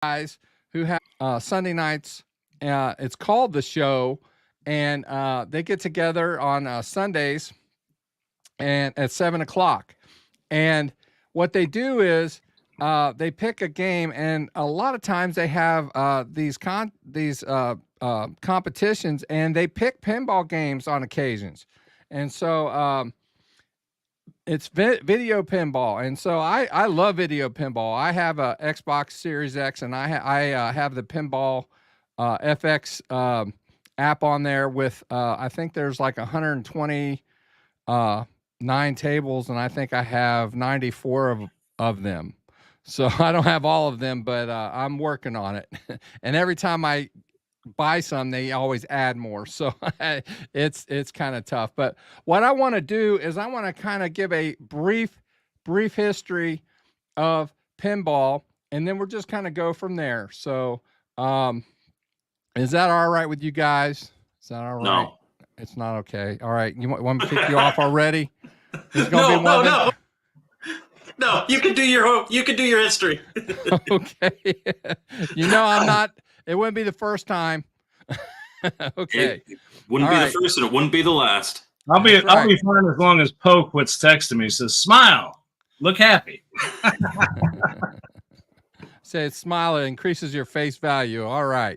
guys who have Sunday nights. It's called The Show, and they get together on Sundays and at 7 o'clock. And what they do is they pick a game, and a lot of times they have these competitions, and they pick pinball games on occasions. And so it's video pinball, and so I love video pinball. I have a Xbox Series X, and I have the pinball FX app on there with I think there's like 120 tables, and I think I have 94 of them. So I don't have all of them, but I'm working on it. And every time I buy some, they always add more. So it's kind of tough. But what I want to do is I want to kind of give a brief history of pinball, and then we'll just kind of go from there. So is that all right with you guys? Is that all right? No. It's not okay. All right. You want me to kick you off already? No. No, you can do your history. Okay. I'm not. It wouldn't be the first time. Okay. It wouldn't be the first, and it wouldn't be the last. I'll be fine as long as Poe quits texting me. Says, "Smile, look happy." Say smile, it increases your face value. All right.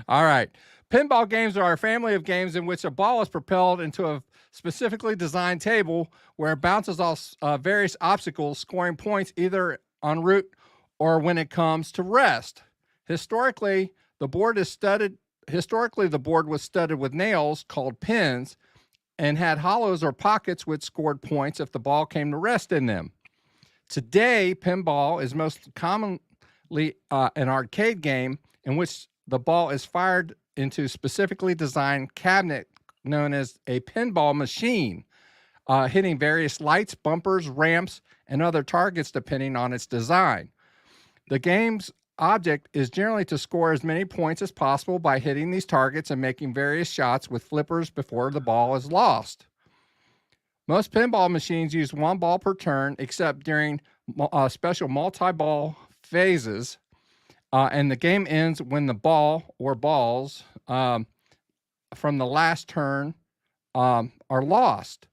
All right. Pinball games are a family of games in which a ball is propelled into a specifically designed table where it bounces off various obstacles, scoring points either en route or when it comes to rest. Historically, the board was studded with nails called pins and had hollows or pockets which scored points if the ball came to rest in them. Today, pinball is most commonly an arcade game in which the ball is fired into specifically designed cabinet known as a pinball machine, hitting various lights, bumpers, ramps, and other targets depending on its design. The game's object is generally to score as many points as possible by hitting these targets and making various shots with flippers before the ball is lost. Most pinball machines use one ball per turn, except during special multi-ball phases, and the game ends when the ball or balls from the last turn are lost.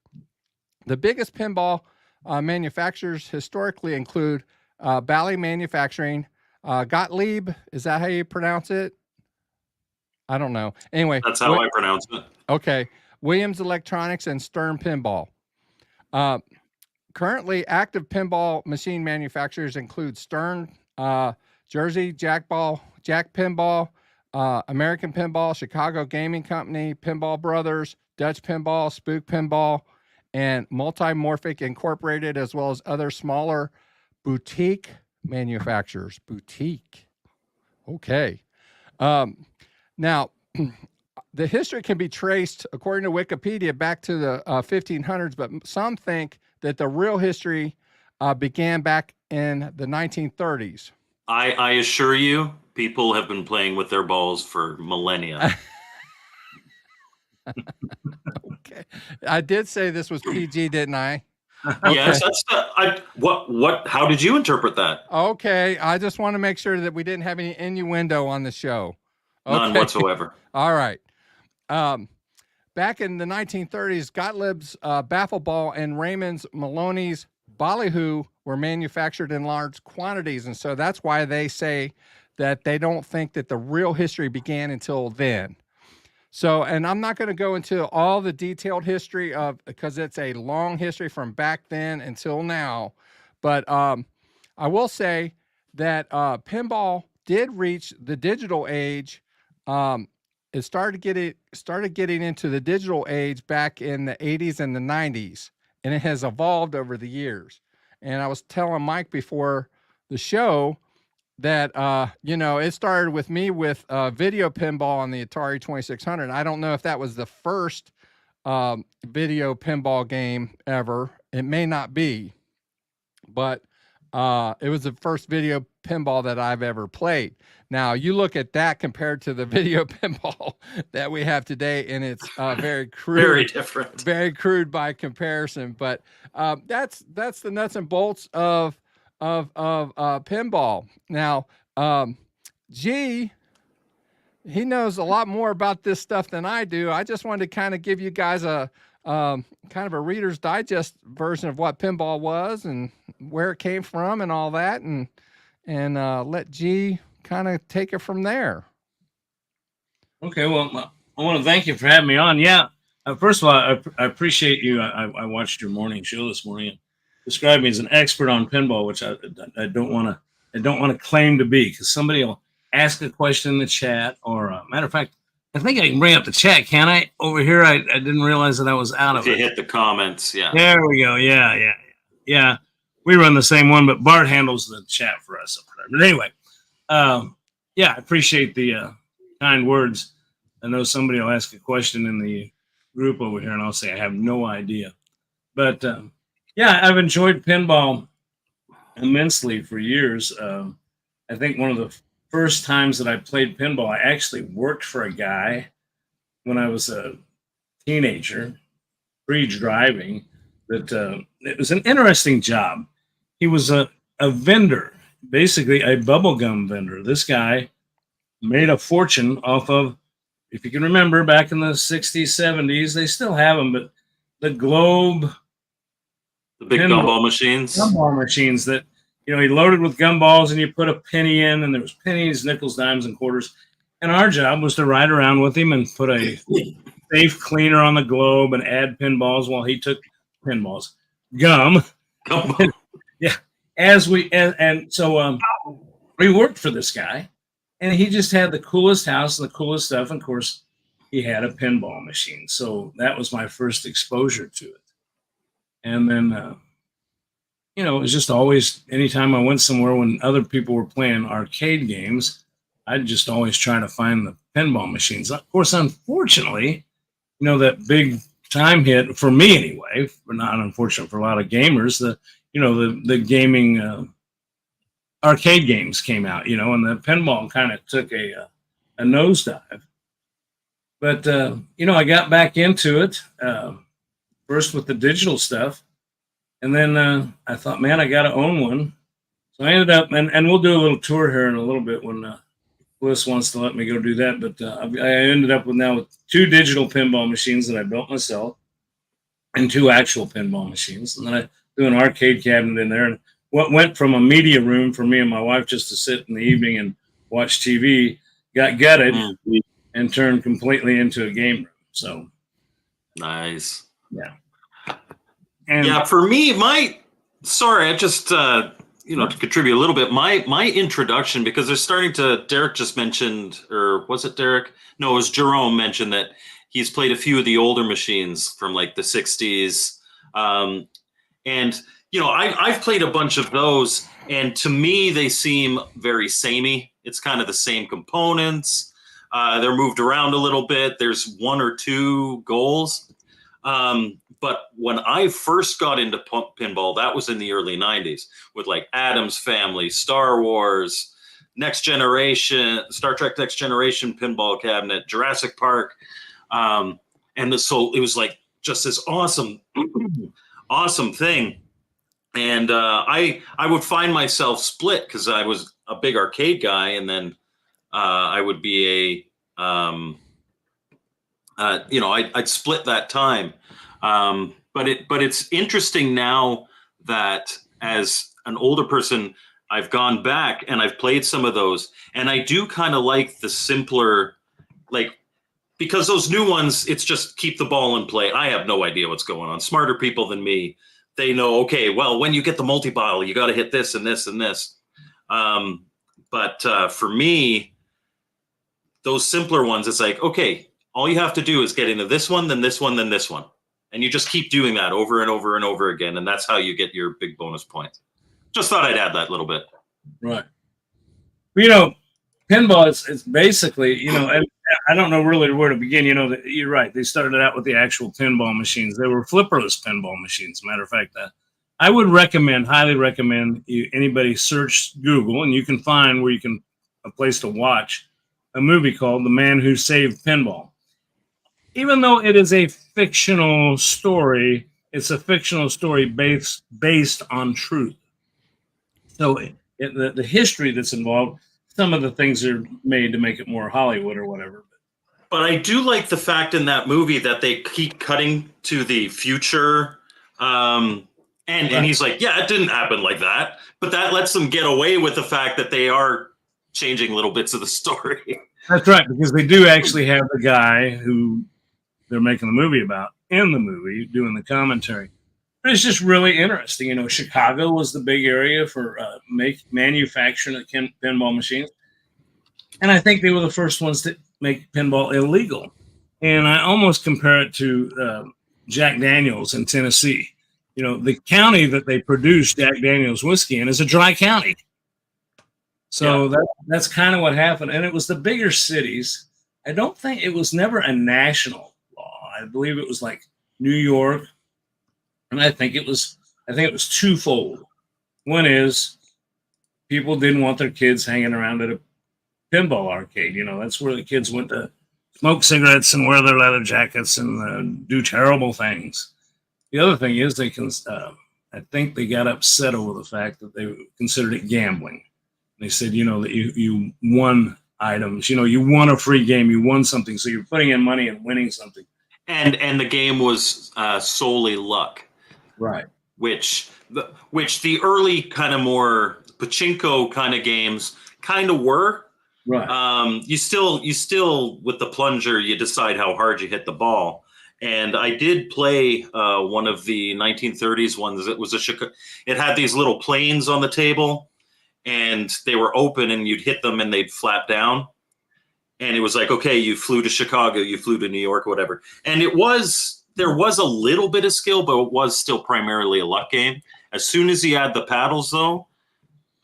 The biggest pinball manufacturers historically include Bally Manufacturing, Gottlieb, is that how you pronounce it? I don't know. Anyway. That's how I pronounce it. Okay. Williams Electronics and Stern Pinball. Currently active pinball machine manufacturers include Stern, Jersey, Jack Pinball, American Pinball, Chicago Gaming Company, Pinball Brothers, Dutch Pinball, Spook Pinball, and Multimorphic Incorporated, as well as other smaller boutique manufacturers. Boutique. Okay. Now, the history can be traced, according to Wikipedia, back to the 1500s, but some think that the real history began back in the 1930s. I assure you, people have been playing with their balls for millennia. Okay. I did say this was PG, didn't I? Okay. Yes, that's what how did you interpret that? Okay, I just want to make sure that we didn't have any innuendo on the show. Okay. None whatsoever. All right. Back in the 1930s, Gottlieb's Baffle Ball and Raymond's Maloney's Ballyhoo were manufactured in large quantities, and so that's why they say that they don't think that the real history began until then. So, and I'm not going to go into all the detailed history because it's a long history from back then until now. But I will say that pinball did reach the digital age. It started getting into the digital age back in the 80s and the 90s, and it has evolved over the years. And I was telling Mike before the show that, it started with me with video pinball on the Atari 2600. I don't know if that was the first video pinball game ever. It may not be, but it was the first video pinball that I've ever played. Now, you look at that compared to the video pinball that we have today, and it's very crude. Very different. Very crude by comparison. But that's the nuts and bolts of pinball. Now, G, he knows a lot more about this stuff than I do. I just wanted to kind of give you guys a kind of a Reader's Digest version of what pinball was and where it came from and all that, and let G kind of take it from there. Okay, well, I want to thank you for having me on. Yeah, first of all, I appreciate you. I watched your morning show this morning and described me as an expert on pinball, which I don't want to claim to be, because somebody will ask a question in the chat, or matter of fact, I think I can bring up the chat. Can I? Over here, I didn't realize that I was out of it. If you hit the comments, yeah. There we go. Yeah. We run the same one, but Bart handles the chat for us. But anyway, yeah, I appreciate the kind words. I know somebody will ask a question in the group over here, and I'll say I have no idea. But yeah, I've enjoyed pinball immensely for years. I think one of the first times that I played pinball, I actually worked for a guy when I was a teenager, pre-driving. That it was an interesting job. He was a vendor, basically a bubblegum vendor. This guy made a fortune off of, if you can remember, back in the 60s, 70s, they still have them, but the Globe. The big gumball machines. Gumball machines that, he loaded with gumballs, and you put a penny in, and there was pennies, nickels, dimes, and quarters. And our job was to ride around with him and put a safe cleaner on the Globe and add pinballs while he took pinballs. Gum. Yeah. So we worked for this guy, and he just had the coolest house and the coolest stuff. And of course, he had a pinball machine. So that was my first exposure to it. And then, it was just always, anytime I went somewhere when other people were playing arcade games, I'd just always try to find the pinball machines. Of course, unfortunately, that big time hit for me anyway, but not unfortunate for a lot of gamers. The gaming arcade games came out, and the pinball kind of took a nosedive. But I got back into it first with the digital stuff, and then I thought, man, I got to own one. So I ended up, and we'll do a little tour here in a little bit when Bliss wants to let me go do that. But I ended up with 2 digital pinball machines that I built myself, and 2 actual pinball machines. And then I do an arcade cabinet in there. And what went from a media room for me and my wife just to sit in the evening and watch TV got gutted and turned completely into a game room. So nice. Yeah. And yeah, for me, I just to contribute a little bit, my introduction, because they're starting to, Derek just mentioned, or was it Derek? No, it was Jerome mentioned that he's played a few of the older machines from like the 60s. And, I've played a bunch of those, and to me, they seem very samey. It's kind of the same components. They're moved around a little bit. There's 1 or 2 goals. But when I first got into pinball, that was in the early 90s with like Addams Family, Star Wars, Next Generation, Star Trek Next Generation pinball cabinet, Jurassic Park. So it was like just this awesome, awesome thing. And I would find myself split because I was a big arcade guy, and then I would be I'd split that time. But it's interesting now that as an older person, I've gone back and I've played some of those, and I do kind of like the simpler, because those new ones, it's just keep the ball in play. I have no idea what's going on. Smarter people than me, they know, okay, well, when you get the multi-ball, you got to hit this and this and this. But for me, those simpler ones, it's like, okay, all you have to do is get into this one, then this one, then this one. And you just keep doing that over and over and over again. And that's how you get your big bonus points. Just thought I'd add that little bit. Right. Pinball, it's basically, and I don't know really where to begin. You're right. They started out with the actual pinball machines. They were flipperless pinball machines. Matter of fact, I would highly recommend anybody search Google, and you can find a place to watch a movie called The Man Who Saved Pinball. Even though it is a fictional story, it's a fictional story based on truth. So the history that's involved, some of the things are made to make it more Hollywood or whatever. But I do like the fact in that movie that they keep cutting to the future. And he's like, yeah, it didn't happen like that. But that lets them get away with the fact that they are changing little bits of the story. That's right, because they do actually have the guy who they're making the movie about in the movie doing the commentary. But it's just really interesting. You know, Chicago was the big area for manufacturing of pinball machines. And I think they were the first ones to make pinball illegal. And I almost compare it to Jack Daniels in Tennessee. You know, the county that they produce Jack Daniels whiskey in is a dry county. So that's kind of what happened. And it was the bigger cities. I don't think it was never a national law. I believe it was like New York. And I think it was twofold. One is people didn't want their kids hanging around at a pinball arcade. You know, that's where the kids went to smoke cigarettes and wear their leather jackets and do terrible things. The other thing is I think they got upset over the fact that they considered it gambling. They said, you know, that you won items, you know, you won a free game, you won something. So you're putting in money and winning something. And the game was solely luck. Right. Which the early kind of more pachinko kind of games kind of were. Right. You still with the plunger, you decide how hard you hit the ball. And I did play one of the 1930s ones. It was it had these little planes on the table, and they were open, and you'd hit them, and they'd flap down. And it was like, okay, you flew to Chicago, you flew to New York, whatever. And there was a little bit of skill, but it was still primarily a luck game. As soon as you add the paddles, though,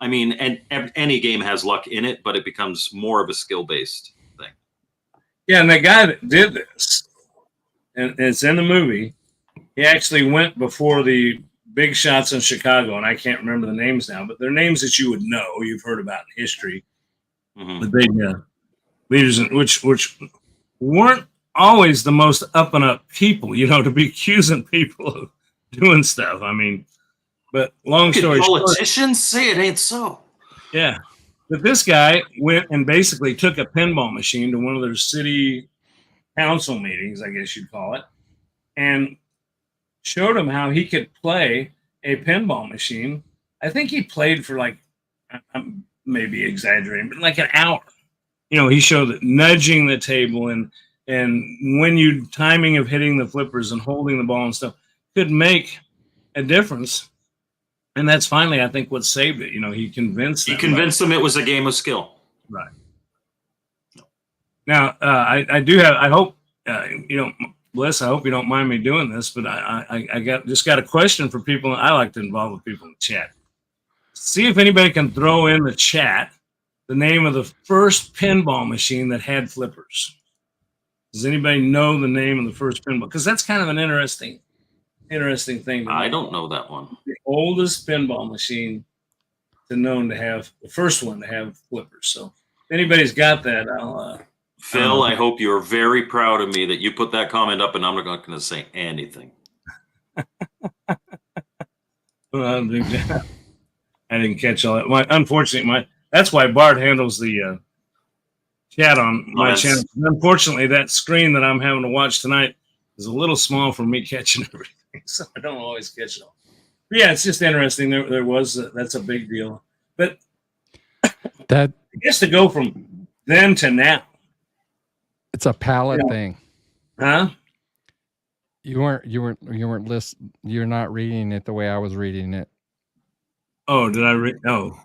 I mean, and any game has luck in it, but it becomes more of a skill-based thing. Yeah, and the guy that did this, and it's in the movie, he actually went before the big shots in Chicago, and I can't remember the names now, but they're names that you would know, you've heard about in history. Mm-hmm. The big leaders, which weren't always the most up and up people, you know, to be accusing people of doing stuff. I mean, but long story short, politicians say it ain't so. Yeah, but this guy went and basically took a pinball machine to one of their city council meetings, I guess you'd call it, and showed him how he could play a pinball machine. I think he played for like, I'm maybe exaggerating, but like an hour. You know, he showed that nudging the table and when you timing of hitting the flippers and holding the ball and stuff could make a difference. And that's finally, I think, what saved it. You know, he convinced them it was a game of skill. Right. Now, I do have, I hope, you know, Bliss, I hope you don't mind me doing this, but I got a question for people. I like to involve the people in the chat. See if anybody can throw in the chat the name of the first pinball machine that had flippers. Does anybody know the name of the first pinball? Because that's kind of an interesting thing. I don't know that one. The oldest pinball machine known to have, the first one to have flippers. So if anybody's got that, I'll... Phil, I hope you're very proud of me that you put that comment up, and I'm not going to say anything. I didn't catch all that. Unfortunately, that's why Bart handles the chat on my channel. Unfortunately, that screen that I'm having to watch tonight is a little small for me catching everything, so I don't always catch it all. But yeah, it's just interesting. There was that's a big deal, but that I guess to go from then to now, it's a palette thing, huh? You're not reading it the way I was reading it. Oh, did I read? Oh,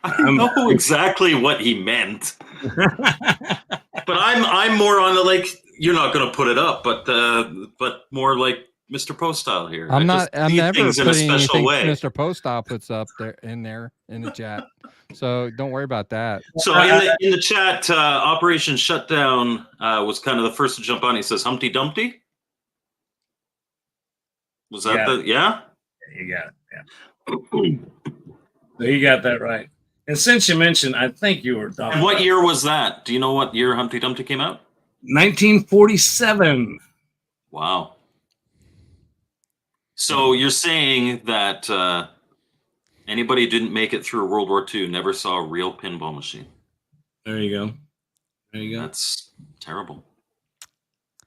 I know exactly what he meant, but I'm more on the, like, you're not going to put it up, but more like Mr. Postile here. I'm never putting anything way. Mr. Postile puts up there in the chat, so don't worry about that. So in the chat, Operation Shutdown was kind of the first to jump on. He says Humpty Dumpty. Was that yeah? You got it. Yeah. So you got that right. And since you mentioned, I think you were talking. And what year was that? Do you know what year Humpty Dumpty came out? 1947. Wow. So you're saying that, Anybody who didn't make it through World War II never saw a real pinball machine. There you go. There you go. That's terrible.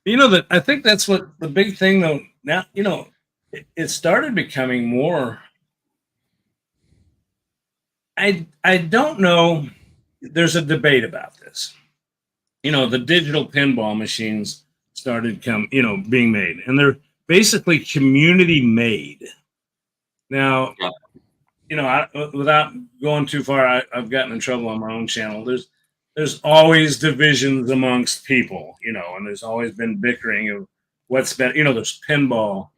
You know, that I think that's what the big thing though. Now, you know, it started becoming more. I don't know. There's a debate about this. You know, the digital pinball machines started being made, and they're basically community made. Now, Yeah. you know, without going too far, I've gotten in trouble on my own channel. There's always divisions amongst people, you know, and there's always been bickering of what's better. You know, there's pinball.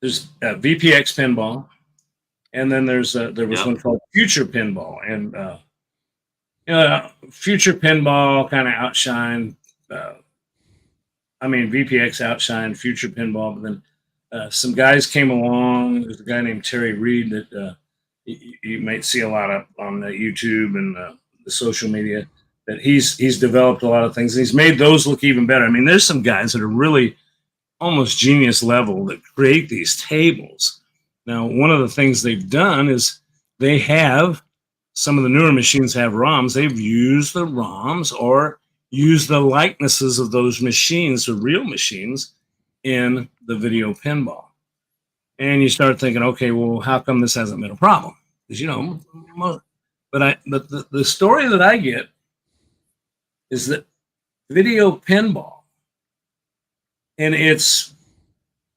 There's VPX pinball, and then there was one called Future Pinball, and Future Pinball kind of outshined. VPX outshined Future Pinball, but then some guys came along. There's a guy named Terry Reed that you might see a lot of on YouTube and the social media. That he's developed a lot of things. And he's made those look even better. I mean, there's some guys that are really almost genius level that create these tables. Now, one of the things they've done is they have some of the newer machines have ROMs. They've used the ROMs or used the likenesses of those machines, the real machines, in the video pinball. And you start thinking, okay, well, how come this hasn't been a problem? Because, you know, but the story that I get is that video pinball and its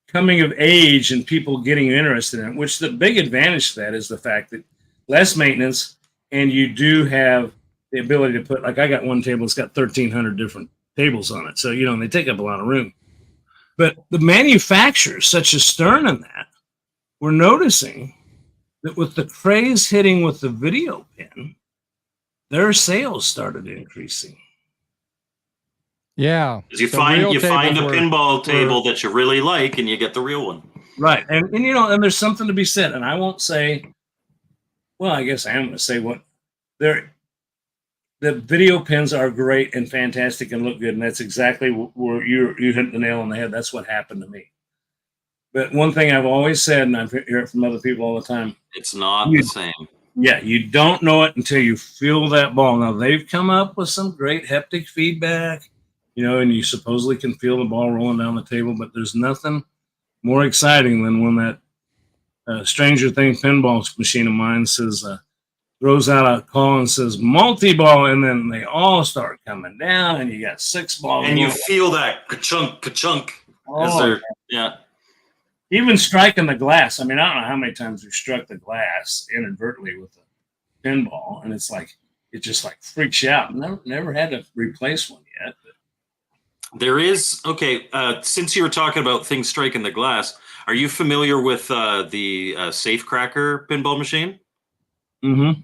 coming of age and people getting interested in it, which the big advantage to that is the fact that less maintenance, and you do have the ability to put, like I got one table that's got 1,300 different tables on it. So, you know, and they take up a lot of room. But the manufacturers, such as Stern and that, were noticing that with the craze hitting with the video pin, their sales started increasing. Yeah. You find a pinball table that you really like, and you get the real one. Right. And you know, and there's something to be said. And I won't say, well, I guess I am going to say what the video pins are great and fantastic and look good. And that's exactly where you hit the nail on the head. That's what happened to me. But one thing I've always said, and I hear it from other people all the time, it's not the same. Yeah, you don't know it until you feel that ball. Now, they've come up with some great haptic feedback, you know, and you supposedly can feel the ball rolling down the table, but there's nothing more exciting than when that Stranger Things pinball machine of mine says, throws out a call and says multi-ball, and then they all start coming down, and you got 6 balls. And you feel that ka-chunk, ka-chunk. Yeah. Even striking the glass. I mean, I don't know how many times we've struck the glass inadvertently with a pinball, and it's like, it just like freaks you out. Never had to replace one yet. But. There is, okay, since you were talking about things striking the glass, are you familiar with the Safecracker pinball machine? Mm-hmm.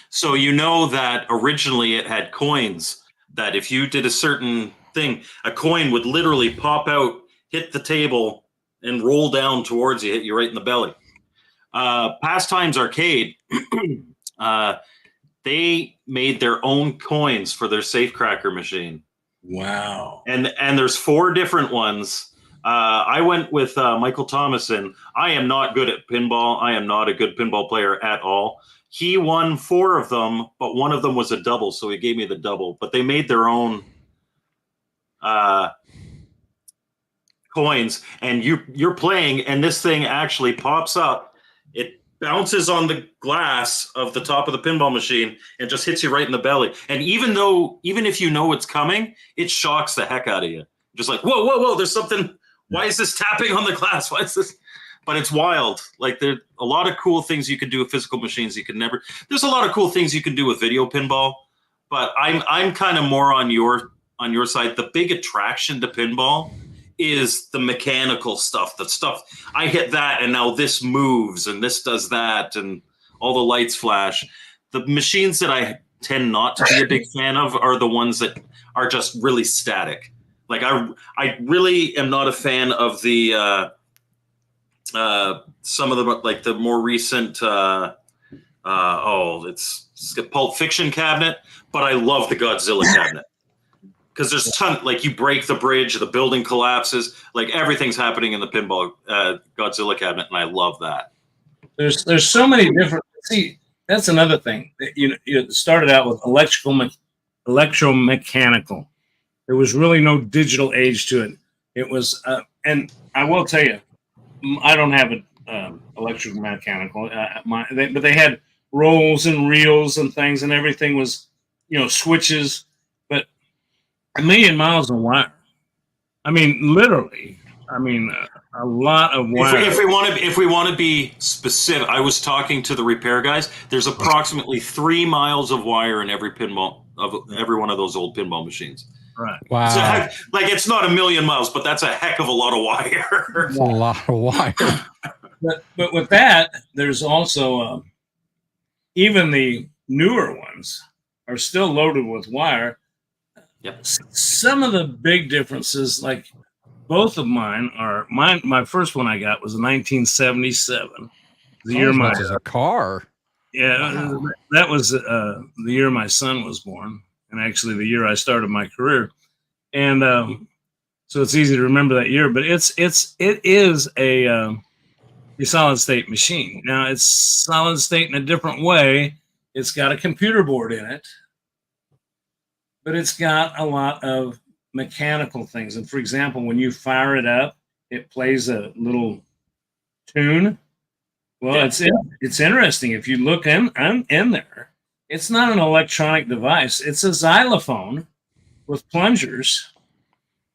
So you know that originally it had coins that if you did a certain thing, a coin would literally pop out, hit the table, and roll down towards you, hit you right in the belly. Pastimes Arcade, they made their own coins for their Safecracker machine. Wow. And there's 4 different ones. I went with Michael Thomason. I am not good at pinball. I am not a good pinball player at all. He won 4 of them, but one of them was a double, so he gave me the double. But they made their own coins, and you're playing, and this thing actually pops up. It bounces on the glass of the top of the pinball machine and just hits you right in the belly. And even if you know it's coming, it shocks the heck out of you. Just like, whoa, there's something. Why is this tapping on the glass? Why is this? But it's wild. Like, there's a lot of cool things you can do with physical machines. There's a lot of cool things you can do with video pinball, but I'm kind of more on your side. The big attraction to pinball is the mechanical stuff. The stuff I hit that, and now this moves, and this does that, and all the lights flash. The machines that I tend not to be a big fan of are the ones that are just really static. Like I really am not a fan of the some of the, like, the more recent it's Pulp Fiction cabinet, but I love the Godzilla cabinet. because there's like you break the bridge, the building collapses, like everything's happening in the pinball Godzilla cabinet, and I love that. There's so many different. See, that's another thing. You started out with electromechanical. There was really no digital age to it. It was, and I will tell you, I don't have an electromechanical, but they had rolls and reels and things, and everything was, switches, but a million miles of wire. I mean, literally. I mean, a lot of wire. If we want to be specific, I was talking to the repair guys. There's approximately 3 miles of wire in every pinball of every one of those old pinball machines. Right. Wow. So, like, it's not a million miles, but that's a heck of a lot of wire. That's a lot of wire. But with that, there's also even the newer ones are still loaded with wire. Yep. Some of the big differences, like both of mine are my first one I got was 1977. The year my as a car. Yeah, wow. That was the year my son was born, and actually the year I started my career. And so it's easy to remember that year, but it is a solid state machine. Now it's solid state in a different way. It's got a computer board in it, but it's got a lot of mechanical things. And for example, when you fire it up, it plays a little tune. Well, yeah. It's interesting. If you look in there, it's not an electronic device. It's a xylophone with plungers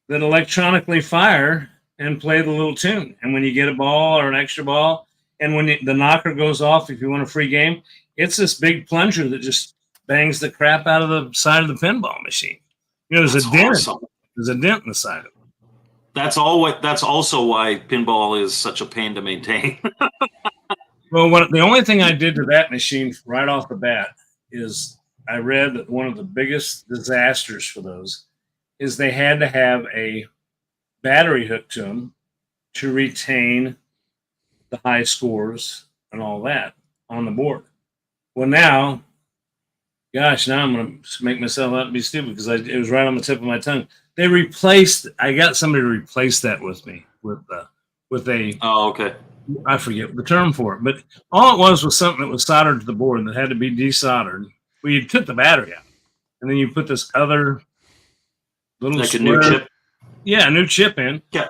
that electronically fire and play the little tune. And when you get a ball or an extra ball, and when the knocker goes off, if you want a free game, it's this big plunger that just bangs the crap out of the side of the pinball machine. There's a dent. Awesome. There's a dent in the side of it. That's also why pinball is such a pain to maintain. Well, the only thing I did to that machine right off the bat is I read that one of the biggest disasters for those is they had to have a battery hooked to them to retain the high scores and all that on the board. Well, now, gosh, now I'm going to make myself out to be stupid because it was right on the tip of my tongue. I got somebody to replace that with me with a. Oh, okay. I forget the term for it, but all it was something that was soldered to the board that had to be desoldered. Well, you took the battery out, and then you put this other little a new chip. Yeah, a new chip in. Yeah.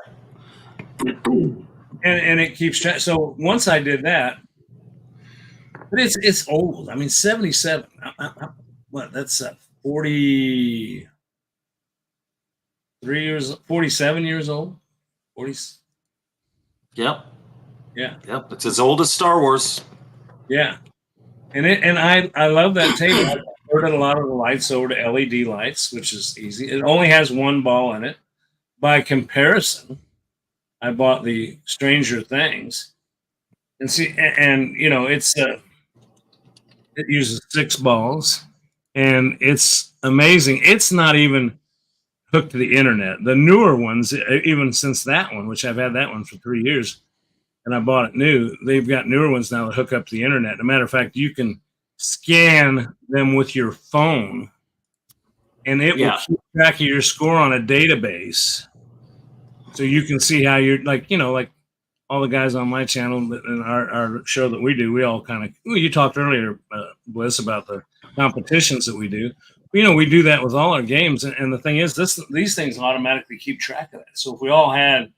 And it keeps track. So once I did that, but it's old. I mean, 77. What? That's 43 years, 47 years old. 40. Yep. Yeah. Yep. It's as old as Star Wars. Yeah. And I love that table. I converted a lot of the lights over to LED lights, which is easy. It only has one ball in it. By comparison, I bought the Stranger Things. And see, and it uses 6 balls, and it's amazing. It's not even hooked to the internet. The newer ones, even since that one, which I've had that one for 3 years, and I bought it new, they've got newer ones now that hook up to the internet. As a matter of fact, you can scan them with your phone, and it will keep track of your score on a database. So you can see how you're, like all the guys on my channel and our show that we do, we all kind of, you talked earlier, Bliss, about the competitions that we do. We do that with all our games. And the thing is, these things automatically keep track of that. So if we all had,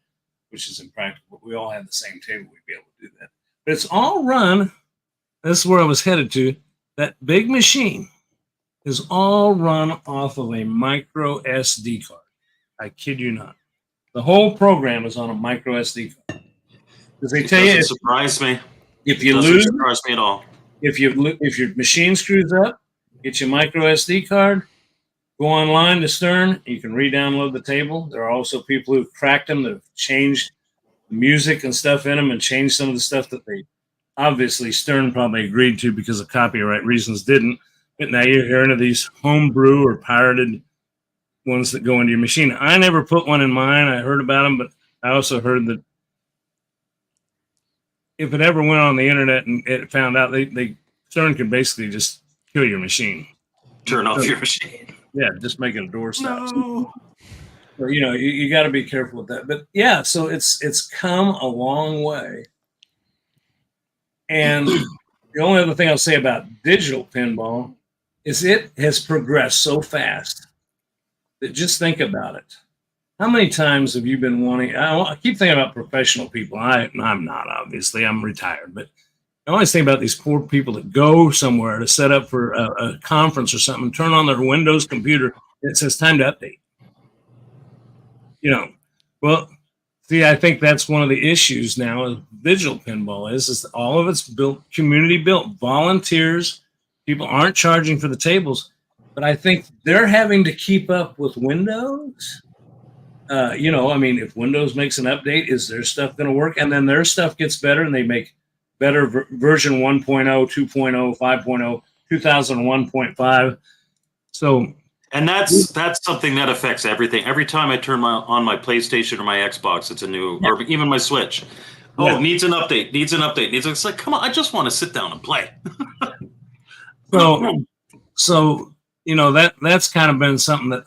which is impractical, but we all had the same table, we'd be able to do that. But it's all run, this is where I was headed to, that big machine is all run off of a micro SD card. I kid you not. The whole program is on a micro SD card. Because they tell you, doesn't surprise me. If you lose, doesn't surprise me at all. If your machine screws up, get your micro SD card, go online to Stern. You can re-download the table. There are also people who've cracked them that have changed the music and stuff in them and changed some of the stuff that they obviously Stern probably agreed to because of copyright reasons didn't. But now you're hearing of these homebrew or pirated ones that go into your machine. I never put one in mine. I heard about them, but I also heard that if it ever went on the internet and it found out, Stern could basically just kill your machine. Turn off your machine. Yeah, just make it a doorstop. No. So, you know, you got to be careful with that. But yeah, so it's come a long way. And the only other thing I'll say about digital pinball is it has progressed so fast that just think about it. How many times have you been wanting? I keep thinking about professional people. I'm not, obviously. I'm retired, but I always think about these poor people that go somewhere to set up for a conference or something, turn on their Windows computer, and it says time to update. You know, well, see, I think that's one of the issues now of digital pinball is all of it's built, community built, volunteers. People aren't charging for the tables, but I think they're having to keep up with Windows. You know, I mean, if Windows makes an update, is their stuff going to work? And then their stuff gets better and they make better version 1.0, 2.0, 5.0, 2001.5. So, and that's something that affects everything. Every time I turn on my PlayStation or my Xbox, it's a new, or even my Switch. Oh, needs an update. It's like, come on, I just want to sit down and play. So you know, that's kind of been something that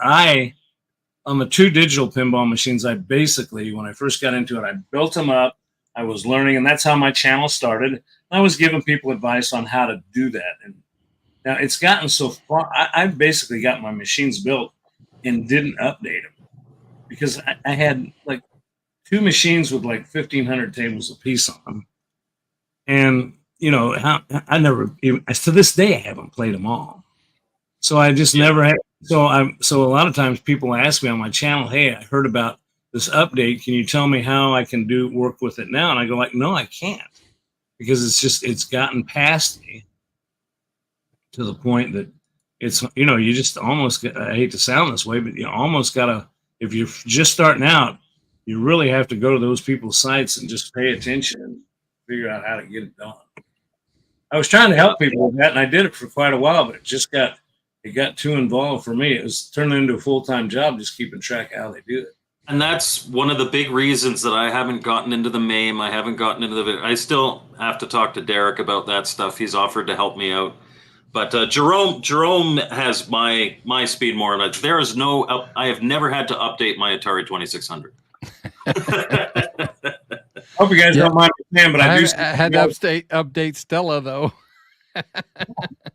on the two digital pinball machines, I basically, when I first got into it, I built them up. I was learning, and that's how my channel started. I was giving people advice on how to do that. And now it's gotten so far, I basically got my machines built and didn't update them because I had like two machines with like 1,500 tables apiece on them. And, you know, I never, to this day, I haven't played them all. So I just never had. So a lot of times people ask me on my channel, hey, I heard about this update. Can you tell me how I can work with it now? And I go like, no, I can't, because it's gotten past me to the point that it's, you know, you just almost get, I hate to sound this way, but you almost gotta, if you're just starting out, you really have to go to those people's sites and just pay attention and figure out how to get it done. I was trying to help people with that, and I did it for quite a while, but it got too involved for me. It was turning into a full-time job, just keeping track of how they do it. And that's one of the big reasons that I haven't gotten into the MAME. I haven't gotten into I still have to talk to Derek about that stuff. He's offered to help me out. But Jerome has my speed more. But there is no, I have never had to update my Atari 2600. Hope you guys don't mind me saying, but I had to update Stella though.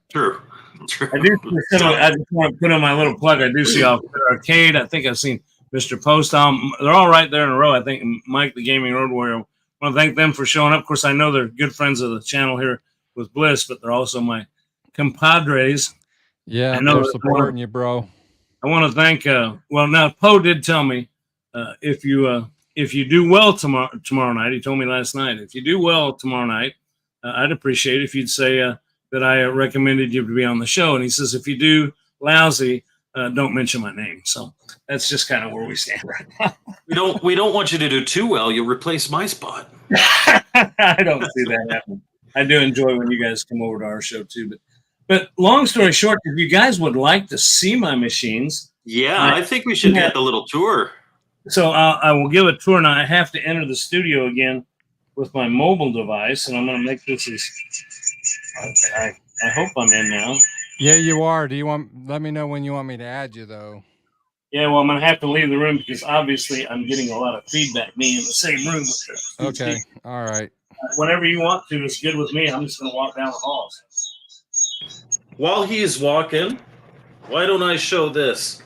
True. I just want to put in my little plug. I do see Off Arcade. I think I've seen Mr. Post. They're all right there in a row. I think Mike, the Gaming Road Warrior. I want to thank them for showing up. Of course, I know they're good friends of the channel here with Bliss, but they're also my compadres. Yeah, I know they're supporting you, bro. I want to thank. Well, now Poe did tell me if you do well tomorrow night. He told me last night, if you do well tomorrow night, I'd appreciate it if you'd say that I recommended you to be on the show. And he says, if you do lousy, don't mention my name. So that's just kind of where we stand right now. We don't want you to do too well. You'll replace my spot. I don't see that happening. I do enjoy when you guys come over to our show too. But long story short, if you guys would like to see my machines. Yeah, I think we should get a little tour. So I will give a tour. Now I have to enter the studio again with my mobile device, and I'm going to make this as. I hope I'm in now. Yeah, you are. Let me know when you want me to add you, though. Yeah, well, I'm going to have to leave the room because obviously I'm getting a lot of feedback being in the same room with her. Okay, all right. Whenever you want to, it's good with me. I'm just going to walk down the hall. While he's walking, why don't I show this?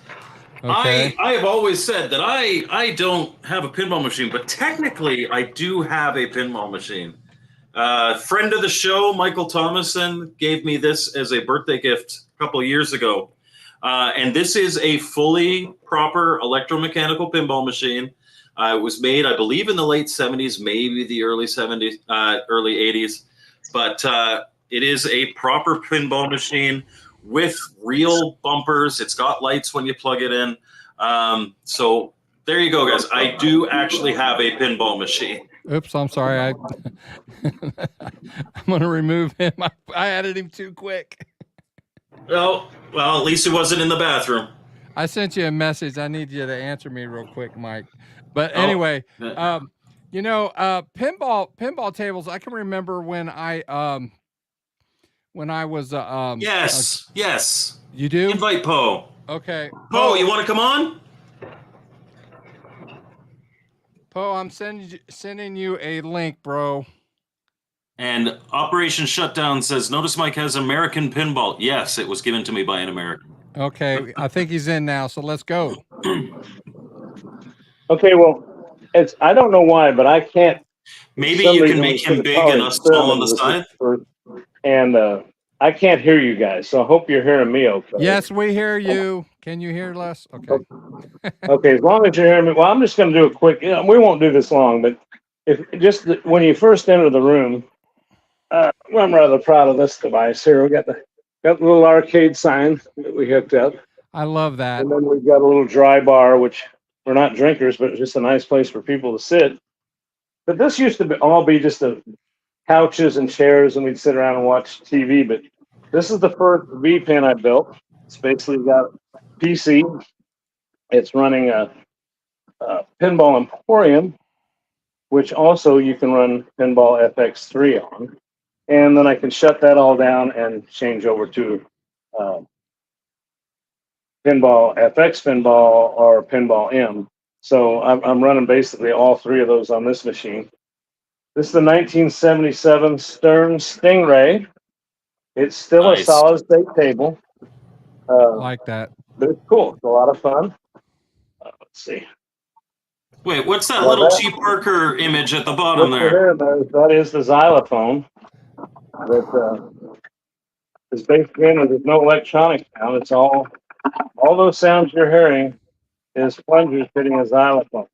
Okay. I have always said that I don't have a pinball machine, but technically I do have a pinball machine. Friend of the show, Michael Thomason, gave me this as a birthday gift a couple of years ago. And this is a fully proper electromechanical pinball machine. It was made, I believe, in the late 70s, maybe the early 70s, early 80s. But it is a proper pinball machine with real bumpers. It's got lights when you plug it in. So there you go, guys. I do actually have a pinball machine. Oops, I'm sorry. I'm going to remove him. I added him too quick. Well, at least he wasn't in the bathroom. I sent you a message. I need you to answer me real quick, Mike. But anyway, pinball tables. I can remember when I was yes. You do? Invite Poe. Okay. Poe, you want to come on? Poe, I'm sending you a link, bro. And Operation Shutdown says, notice Mike has American pinball. Yes, it was given to me by an American. Okay, I think he's in now, so let's go. Okay, well, I don't know why, but I can't. Maybe you can make him big and us small on the side. And I can't hear you guys, so I hope you're hearing me okay. Yes, we hear you. Can you hear us? Okay. Okay, as long as you're hearing me. Well, I'm just going to do a quick, we won't do this long, but when you first enter the room, I'm rather proud of this device here. We got the little arcade sign that we hooked up. I love that. And then we've got a little dry bar, which we're not drinkers, but it's just a nice place for people to sit. But this used to all be just couches and chairs, and we'd sit around and watch TV. But this is the first V pin I built. It's basically got PC. It's running a Pinball Emporium, which also you can run Pinball FX3 on. And then I can shut that all down and change over to Pinball FX Pinball or Pinball M. So I'm running basically all three of those on this machine. This is the 1977 Stern Stingray. It's still Nice. a solid state table. Like that. But it's cool. It's a lot of fun. Let's see. Wait, what's that little G.Parker image at the bottom there? That is the xylophone. That is baked in, and there's no electronics now. It's all those sounds you're hearing is plungers hitting a xylophone.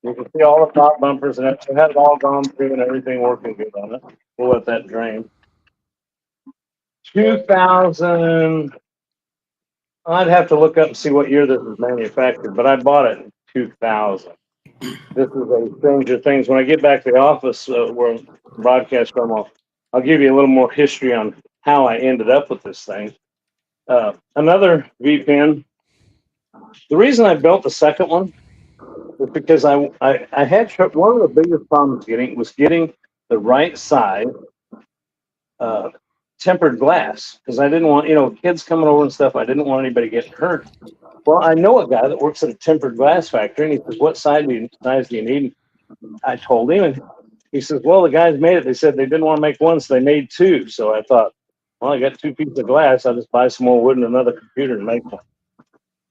You can see all the top bumpers, and it had it all gone through and everything working good on it. We'll let that drain. 2000. I'd have to look up and see what year this was manufactured, but I bought it in 2000. This is a Stranger Things. When I get back to the office where broadcast from, I'll give you a little more history on how I ended up with this thing. Another V-pin. The reason I built the second one was because I had one of the biggest problems getting the right size tempered glass, because I didn't want kids coming over and stuff. I didn't want anybody getting hurt. Well, I know a guy that works at a tempered glass factory, and he says, "What size do you need?" I told him, and he says, "Well, the guys made it. They said they didn't want to make one, so they made two." So I thought, well, I got 2 pieces of glass. I'll just buy some more wood and another computer and make one.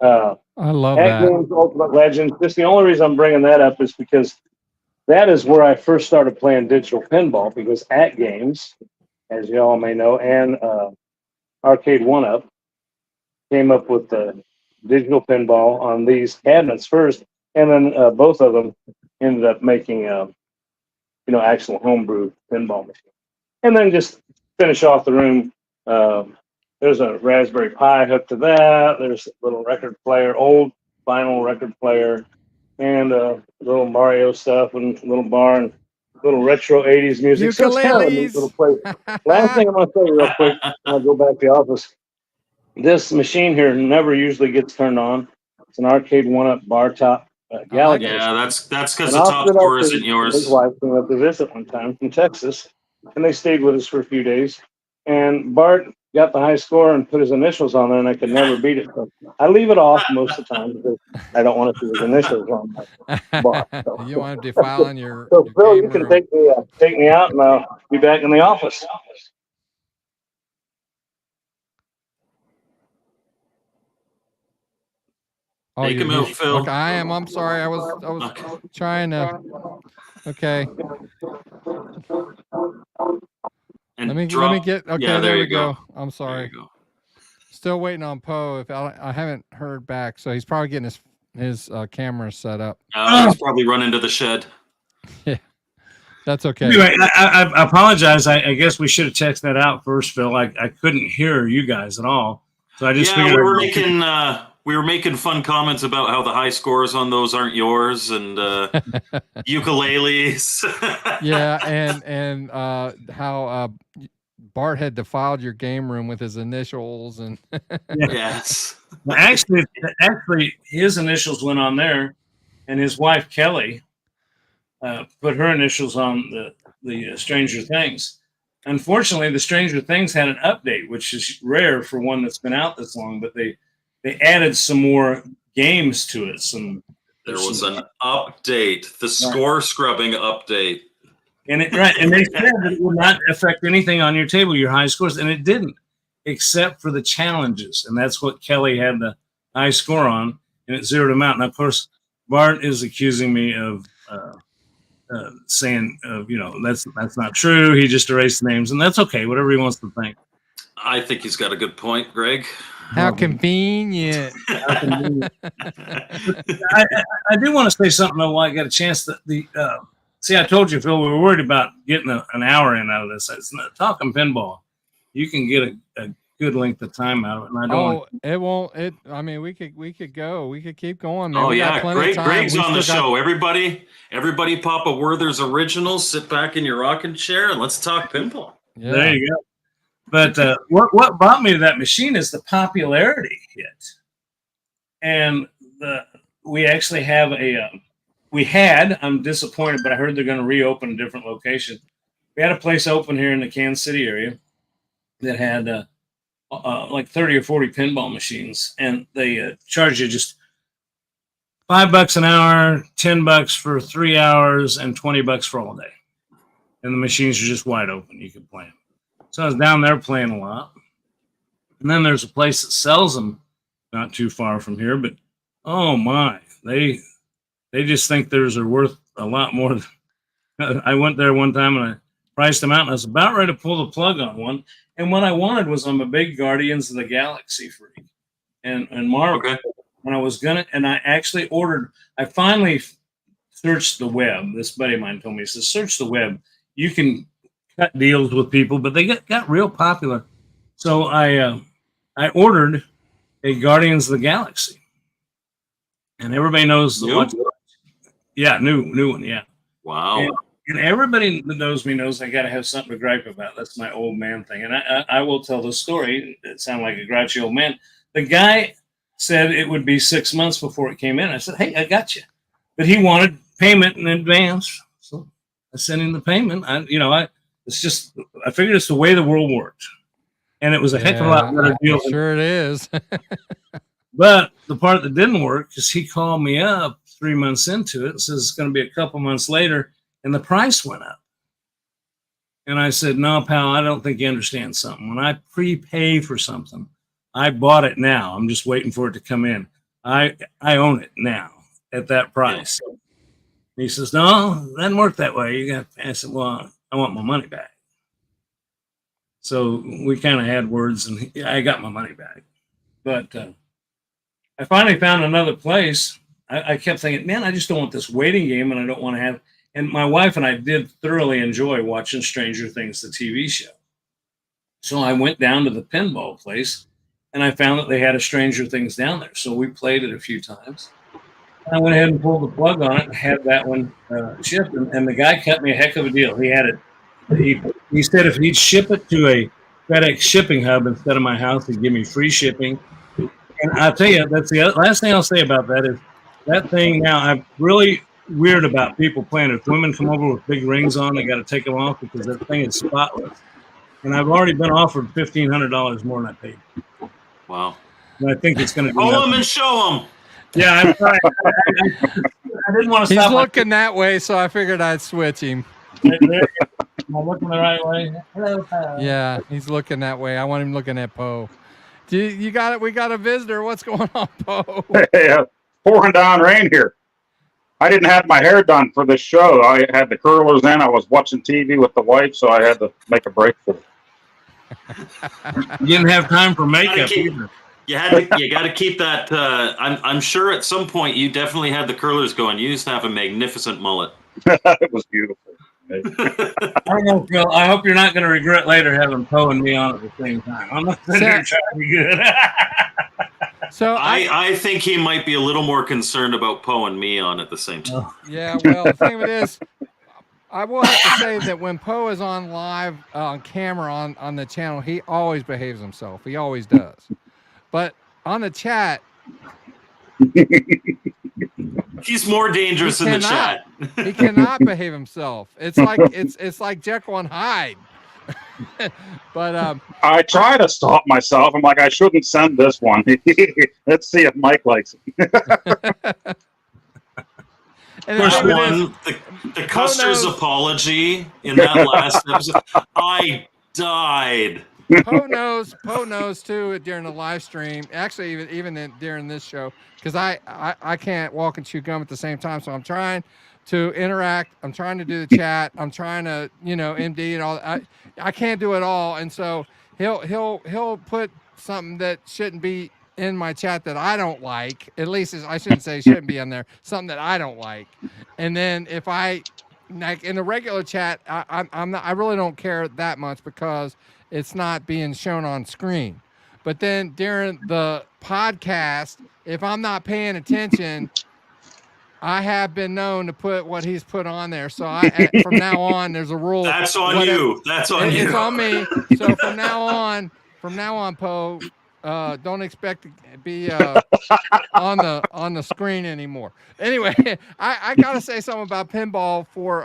I love At that. Games Ultimate Legend. Just the only reason I'm bringing that up is because that is where I first started playing digital pinball, because At Games, as you all may know, and Arcade 1-Up came up with the digital pinball on these cabinets first, and then both of them ended up making actual homebrew pinball machine. And then just finish off the room. There's a Raspberry Pi hooked to that. There's a little record player, old vinyl record player, and little Mario stuff, and a little bar, and little retro 80s music. So it's kind of a neat little place. Last thing I'm going to say real quick, I'll go back to the office. This machine here never usually gets turned on. It's an Arcade 1-Up bar top Galaxy. Yeah, that's because the top score isn't yours. His wife came up to visit one time from Texas, and they stayed with us for a few days. And Bart got the high score and put his initials on there, and I could never beat it. So I leave it off most of the time because I don't want to see his initials on my bar. So. You want to defile your. So your Phil, you can take me out, and I'll be back in the office. Oh, Take him out, Phil. Okay, I am. I'm sorry. I was trying to. Okay. And Let me get. Okay, yeah, there we you go. I'm sorry. There you go. Still waiting on Poe. If I haven't heard back, so he's probably getting his camera set up. He's probably run into the shed. Yeah, that's okay. Anyway, I apologize. I guess we should have texted that out first, Phil. I couldn't hear you guys at all, so I just figured we were making fun comments about how the high scores on those aren't yours, and ukuleles. Yeah, and how Bart had defiled your game room with his initials and. Yes. Well, actually, his initials went on there, and his wife Kelly put her initials on the Stranger Things. Unfortunately, the Stranger Things had an update, which is rare for one that's been out this long. But they they added some more games to it. There was an update, the score scrubbing update. And and they said that it would not affect anything on your table, your high scores, and it didn't, except for the challenges. And that's what Kelly had the high score on, and it zeroed him out. And of course, Bart is accusing me of saying, that's not true. He just erased names, and that's okay. Whatever he wants to think. I think he's got a good point, Greg. How convenient. I do want to say something though while I got a chance. See, I told you, Phil, we were worried about getting an hour in out of this. It's not talking pinball. You can get a good length of time out of it. And I don't it won't. I mean, we could go. We could keep going. Man. Oh, we yeah. Greg's on the show. Everybody pop a Werther's Originals, sit back in your rocking chair, and let's talk pinball. Yeah. There you go. But what brought me to that machine is the popularity hit. And we actually have I'm disappointed, but I heard they're going to reopen a different location. We had a place open here in the Kansas City area that had like 30 or 40 pinball machines, and they charge you just $5 an hour, $10 for 3 hours, and $20 for all day. And the machines are just wide open. You can play them. So I was down there playing a lot. And then there's a place that sells them not too far from here, but oh my, they just think theirs are worth a lot more. I went there one time and I priced them out, and I was about ready to pull the plug on one. And what I wanted was, I'm a big Guardians of the Galaxy freak and Marvel. Okay. When I was I actually ordered, I finally searched the web. This buddy of mine told me, he says, search the web. You can cut deals with people, but they got real popular. So I ordered a Guardians of the Galaxy, and everybody knows the one. Yeah, new one. Yeah. Wow. And everybody that knows me knows I got to have something to gripe about. That's my old man thing. And I will tell the story. It sounded like a grouchy old man. The guy said it would be 6 months before it came in. I said, hey, I got you. But he wanted payment in advance. So I sent him the payment. I figured it's the way the world worked. And it was a heck of a lot better deal. Sure it is. But the part that didn't work is he called me up 3 months into it and says it's going to be a couple months later, and the price went up. And I said, no, pal, I don't think you understand something. When I prepay for something, I bought it now. I'm just waiting for it to come in. I own it now at that price. Yeah. He says, no, it doesn't work that way. You got. I said, well, I want my money back. So we kind of had words, and I got my money back. But I finally found another place. I kept thinking, man, I just don't want this waiting game, and I don't want to have. And my wife and I did thoroughly enjoy watching Stranger Things, the TV show. So I went down to the pinball place, and I found that they had a Stranger Things down there. So we played it a few times. And I went ahead and pulled the plug on it and had that one shipped. And the guy cut me a heck of a deal. He had it. He said if he'd ship it to a FedEx shipping hub instead of my house, he'd give me free shipping. And I'll tell you, that's the last thing I'll say about that is that thing now, I'm really weird about people playing. If women come over with big rings on, they got to take them off because that thing is spotless. And I've already been offered $1,500 more than I paid. Wow. And I think it's going to be. Pull them and show them. Yeah, I'm trying. I didn't want to stop. He's looking that way, so I figured I'd switch him. Am I looking the right way? Hello, Poe. Yeah, he's looking that way. I want him looking at Poe. You got it. We got a visitor. What's going on, Poe? Hey, pouring down rain here. I didn't have my hair done for this show. I had the curlers in. I was watching TV with the wife, so I had to make a break for it. You didn't have time for makeup either. You got to keep that. I'm sure at some point you definitely had the curlers going. You used to have a magnificent mullet. It was beautiful. I don't know, Phil. I hope you're not going to regret later having Poe and me on at the same time. I'm not sitting here trying to be good. So I think he might be a little more concerned about Poe and me on at the same time. Yeah, well, the thing of it is, I will have to say that when Poe is on live on camera on the channel, he always behaves himself. He always does. But on the chat, he's more dangerous in the chat. He cannot behave himself. It's like Jekyll and Hyde. But I try to stop myself. I'm like, I shouldn't send this one. Let's see if Mike likes it. and First the thing one, the Custer's apology in that last episode. I died. Poe knows too during the live stream. Actually, even during this show, because I can't walk and chew gum at the same time. So I'm trying to interact. I'm trying to do the chat. I'm trying to MD and all. I can't do it all, and so he'll put something that shouldn't be in my chat that I don't like. At least I shouldn't say shouldn't be in there. Something that I don't like, and then if I like in the regular chat, I'm not. I really don't care that much because it's not being shown on screen. But then during the podcast, if I'm not paying attention, I have been known to put what he's put on there. So from now on, there's a rule. That's on you. That's on you. It's on me. So from now on, Poe, don't expect to be on the screen anymore. Anyway, I gotta say something about pinball for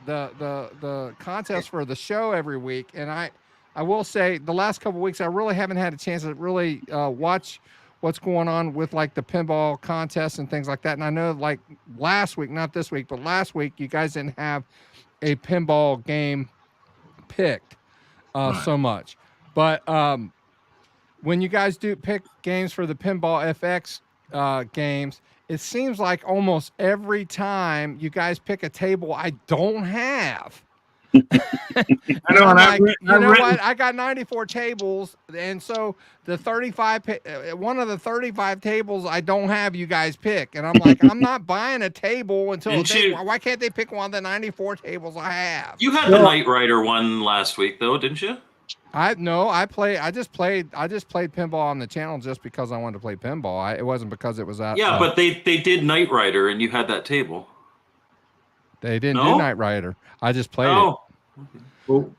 the contest for the show every week, and I will say the last couple of weeks I really haven't had a chance to really watch what's going on with like the pinball contests and things like that. And I know like last week, not this week, but last week you guys didn't have a pinball game picked so much. But when you guys do pick games for the Pinball FX games, it seems like almost every time you guys pick a table I don't have. I know, what? I got 94 tables, and so the 35, one of the 35 tables I don't have you guys pick, and I'm like, I'm not buying a table until why can't they pick one of the 94 tables I have? You had the Knight Rider one last week, though, didn't you? I just played pinball on the channel just because I wanted to play pinball. It wasn't because it was out. Yeah, but they did Knight Rider, and you had that table. They didn't do Knight Rider. I just played it.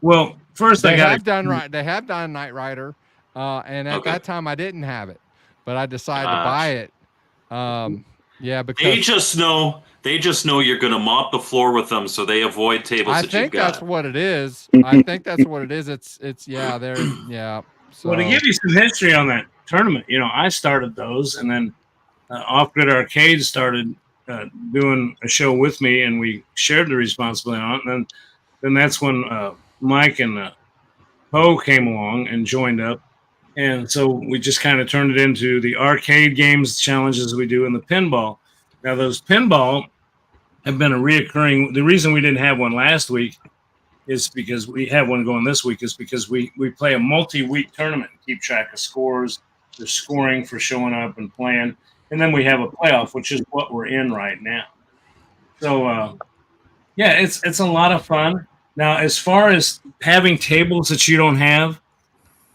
Well, first they have done Knight Rider, and at that time I didn't have it, but I decided to buy it. Because they just know you're going to mop the floor with them, so they avoid tables. I think that's what it is. I think that's what it is. It's So well, to give you some history on that tournament, I started those, and then Off Grid Arcade started doing a show with me, and we shared the responsibility on it. And then that's when Mike and Poe came along and joined up. And so we just kind of turned it into the arcade games challenges we do in the pinball. Now, those pinball have been a reoccurring. The reason we didn't have one last week is because we have one going this week, is because we play a multi-week tournament and keep track of scores, the scoring for showing up and playing. And then we have a playoff, which is what we're in right now. So, it's a lot of fun. Now, as far as having tables that you don't have,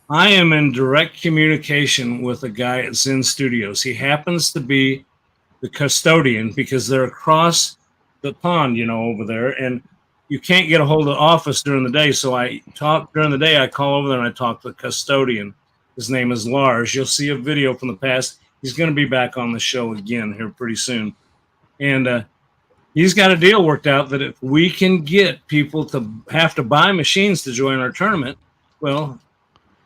I am in direct communication with a guy at Zen Studios. He happens to be the custodian because they're across the pond, over there, and you can't get a hold of the office during the day. So I talk during the day. I call over there and I talk to the custodian. His name is Lars. You'll see a video from the past. He's going to be back on the show again here pretty soon, and he's got a deal worked out that if we can get people to have to buy machines to join our tournament, well,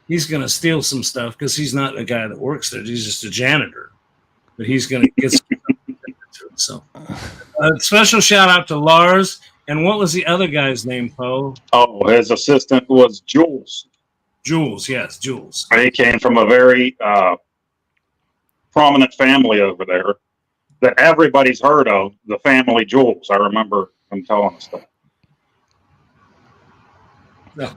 he's going to steal some stuff because he's not a guy that works there. He's just a janitor, but he's going to get some stuff to it. So, special shout out to Lars. And what was the other guy's name, Poe? Oh, his assistant was Jules. Jules, yes, Jules. He came from a very prominent family over there that everybody's heard of, the family Jules. I remember him telling us that. No.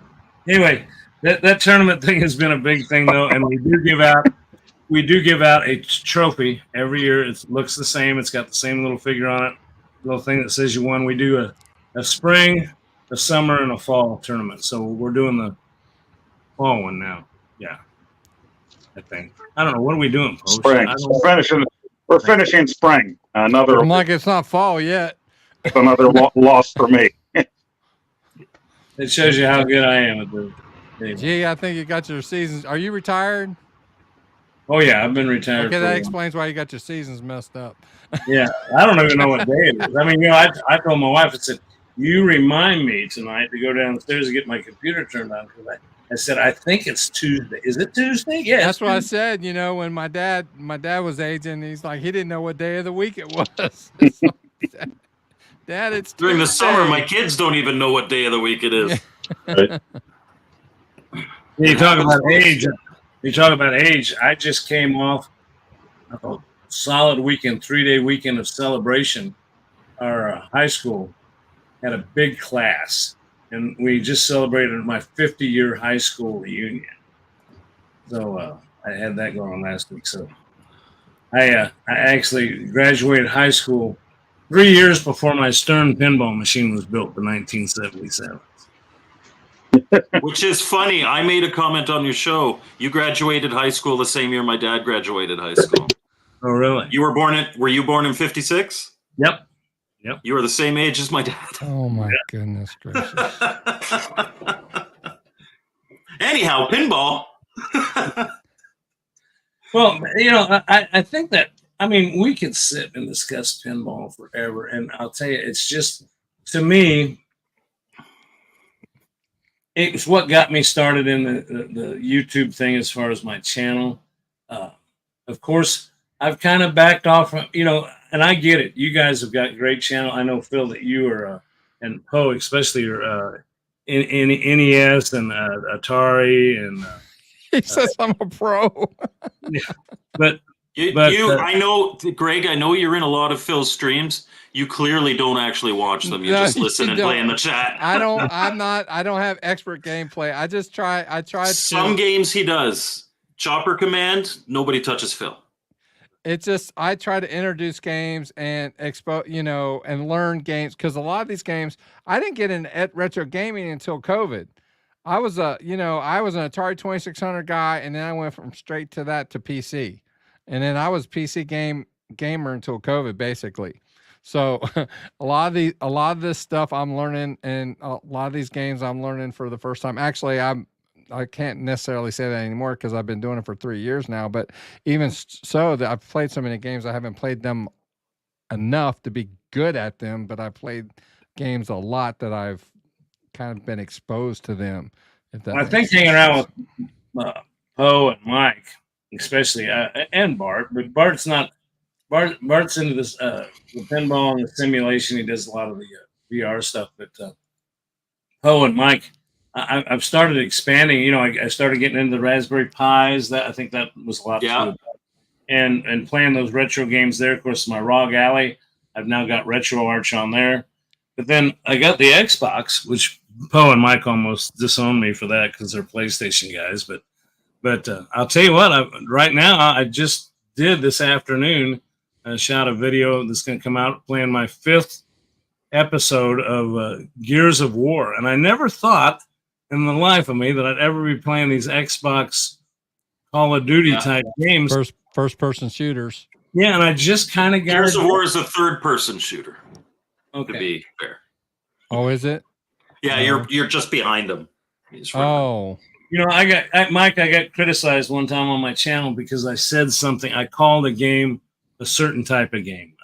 Anyway, that tournament thing has been a big thing, though, and we do give out a trophy every year. It looks the same. It's got the same little figure on it, little thing that says you won. We do a spring, a summer, and a fall tournament. So we're doing the fall one now. Yeah, I think. I don't know. What are we doing, Post? Spring. We're finishing spring. Another. I'm like, it's not fall yet. Another loss for me. It shows you how good I am at the game. Gee, I think you got your seasons. Are you retired? Oh, yeah, I've been retired. Okay, that explains why you got your seasons messed up. Yeah, I don't even know what day it is. I mean, I told my wife, I said, you remind me tonight to go downstairs and get my computer turned on because I said I think it's Tuesday. Is it Tuesday? Yeah, that's what I said. You know, when my dad was aging, he's like, he didn't know what day of the week it was. So, Dad, it's During the summer, my Tuesday. kids don't even know what day of the week it is. Right. You talk about age. You talk about age. I just came off a solid weekend, 3-day weekend of celebration. Our high school had a big class, and we just celebrated my 50-year high school reunion. So I had that going on last week. So I actually graduated high school 3 years before my Stern pinball machine was built in 1977. Which is funny. I made a comment on your show. You graduated high school the same year my dad graduated high school. Oh, really? Were you born in 56? Yep. You were the same age as my dad. Oh my goodness gracious. Anyhow, pinball. Well, you know, I think that, I mean, we could sit and discuss pinball forever. And I'll tell you, it's just, to me, it's what got me started in the YouTube thing as far as my channel. Of course, I've kind of backed off from, you know, and I get it. You guys have got great channel. I know, Phil, that you are, and Poe, especially, are in NES and Atari. And He says I'm a pro. yeah, but I know, Greg, I know you're in a lot of Phil's streams. You clearly don't actually watch them. You just listen and play in the chat. I don't have expert gameplay. I tried Some games he does. Chopper Command, nobody touches Phil. It's just, I try to introduce games and and learn games, because a lot of these games, I didn't get into retro gaming until COVID. I was an Atari 2600 guy, and then I went from straight to that to PC. And then I was PC gamer until COVID, basically. So a lot of this stuff I'm learning, and a lot of these games I'm learning for the first time. Actually, I can't necessarily say that anymore because I've been doing it for 3 years now. But even so, that I've played so many games, I haven't played them enough to be good at them. But I played games a lot that I've kind of been exposed to them. I think hanging around with Poe and Mike, especially, and Bart, but Bart's into this the pinball and the simulation. He does a lot of the VR stuff. But Poe and Mike, I've started expanding. You know, I started getting into the Raspberry Pis. I think that was a lot to do with that. And playing those retro games there. Of course, my ROG Alley, I've now got Retro Arch on there. But then I got the Xbox, which Poe and Mike almost disowned me for that because they're PlayStation guys. But I'll tell you what, right now, I just did this afternoon, shot a video that's going to come out playing my 5th episode of Gears of War. And I never thought in the life of me that I'd ever be playing these Xbox Call of Duty type games. First person shooters. Yeah, and I just kind of got Gears of War is a third person shooter. Okay. To be fair. Oh, is it? Yeah, you're just behind him. Oh. You know, I got criticized one time on my channel because I said something. I called a game a certain type of game.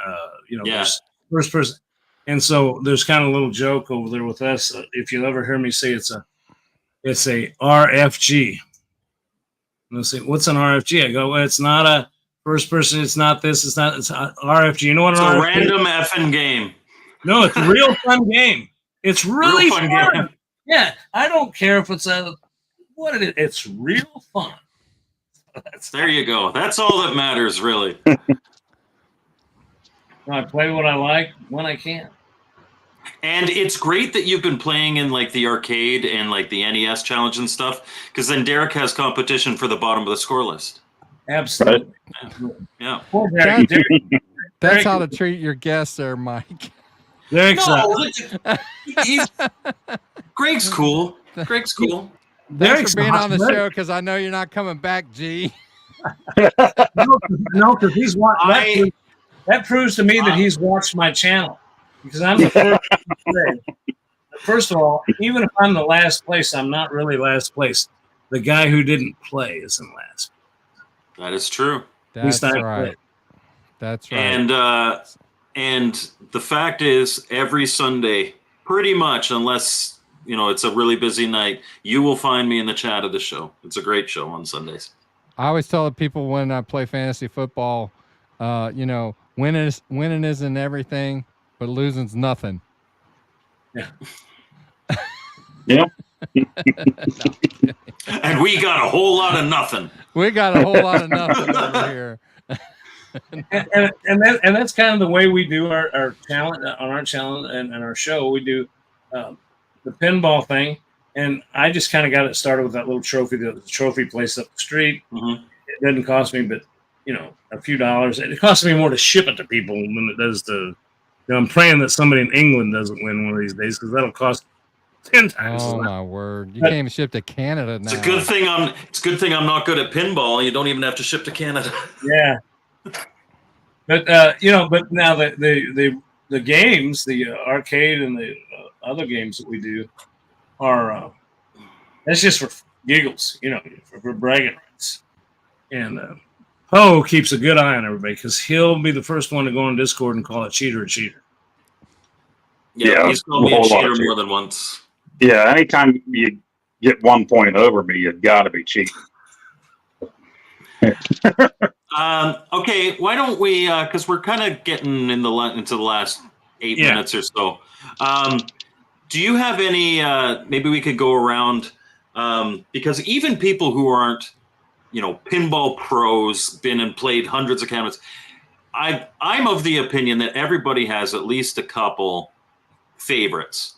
There's first person. And so there's kind of a little joke over there with us. If you'll ever hear me say it's a RFG. And they'll say, what's an RFG? I go, well, it's not a first person. It's not this. It's RFG. You know what? It's a random effing game. No, it's a real fun game. It's really fun game. Yeah, I don't care if it's what it is. It's real fun. There you go. That's all that matters, really. I play what I like when I can. And it's great that you've been playing in like the arcade and like the NES challenge and stuff, because then Derek has competition for the bottom of the score list. Absolutely. Yeah. That's how to treat your guests there, Mike. Derek's Greg's cool. Greg's cool. Thanks for being on the show, because I know you're not coming back, G. No, because he's watched. That proves to me that he's watched my channel, because I'm the first to say. First of all, even if I'm the last place, I'm not really last place. The guy who didn't play is in last. That is true. That's right. That's right. And the fact is, every Sunday, Pretty much, unless it's a really busy night, you will find me in the chat of the show. It's a great show on Sundays. I always tell people when I play fantasy football, winning isn't everything, but losing's nothing. Yeah. Yeah. And we got a whole lot of nothing. We got a whole lot of nothing over here. and that's kind of the way we do our talent on our channel and our show. We do the pinball thing, and I just kind of got it started with that little trophy place up the street. Mm-hmm. It doesn't cost me, but a few dollars. It costs me more to ship it to people than it does to. I'm praying that somebody in England doesn't win one of these days, because that'll cost 10 times. Oh my word! You can't even ship to Canada now. It's a good thing I'm not good at pinball. You don't even have to ship to Canada. Yeah. But but now the games, the arcade and the other games that we do are that's just for giggles, for bragging rights. And Poe keeps a good eye on everybody, because he'll be the first one to go on Discord and call a cheater a cheater. Yeah, he's called me a cheater more than once. Yeah, anytime you get 1 point over me, you've got to be cheating. Okay, why don't we? Because we're kind of getting into the last 8 minutes or so. Do you have any? Maybe we could go around, because even people who aren't, pinball pros, been and played hundreds of cabinets. I'm of the opinion that everybody has at least a couple favorites.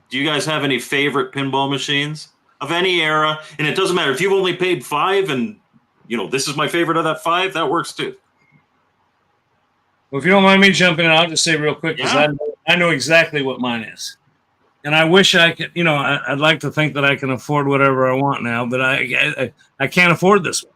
Do you guys have any favorite pinball machines of any era? And it doesn't matter if you've only paid $5 and this is my favorite of that $5. That works too. Well, if you don't mind me jumping in, I'll just say real quick, because I know exactly what mine is. And I wish I could, I'd like to think that I can afford whatever I want now, but I can't afford this one.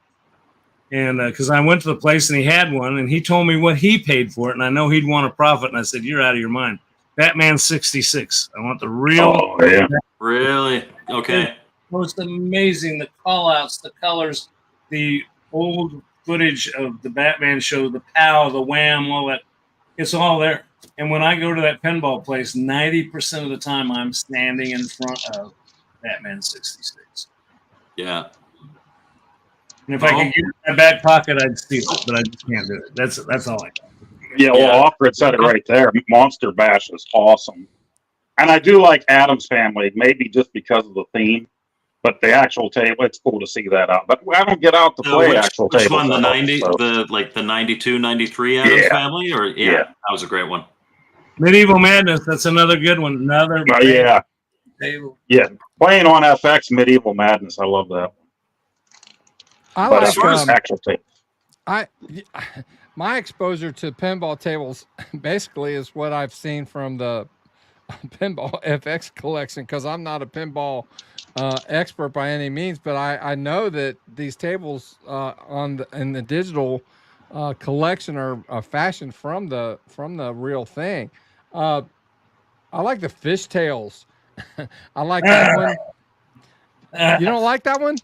And because I went to the place and he had one, and he told me what he paid for it, and I know he'd want a profit, and I said, "You're out of your mind." Batman 66. I want the real. Oh, yeah. Really? Okay. Most amazing, the call-outs, the colors, the old footage of the Batman show, the POW, the Wham, all that. It's all there. And when I go to that pinball place, 90% of the time I'm standing in front of Batman 66. Yeah. And if I could get it in my back pocket, I'd steal it, but I just can't do it. That's all I got. Yeah, well, Alfred said it right there. Monster Bash is awesome. And I do like Addams Family, maybe just because of the theme. But the actual table, it's cool to see that out. But I don't get out to play actual tables. Which one, the 90, the 92, 93 Addams Family? Or that was a great one. Medieval Madness, that's another good one. Another table. Yeah, playing on FX, Medieval Madness, I love that. I but like actual tables. My exposure to pinball tables basically is what I've seen from the Pinball FX collection, because I'm not a pinball expert by any means, but I know that these tables in the digital collection are fashioned from the real thing. I like the fishtails. I like that one. You don't like that one?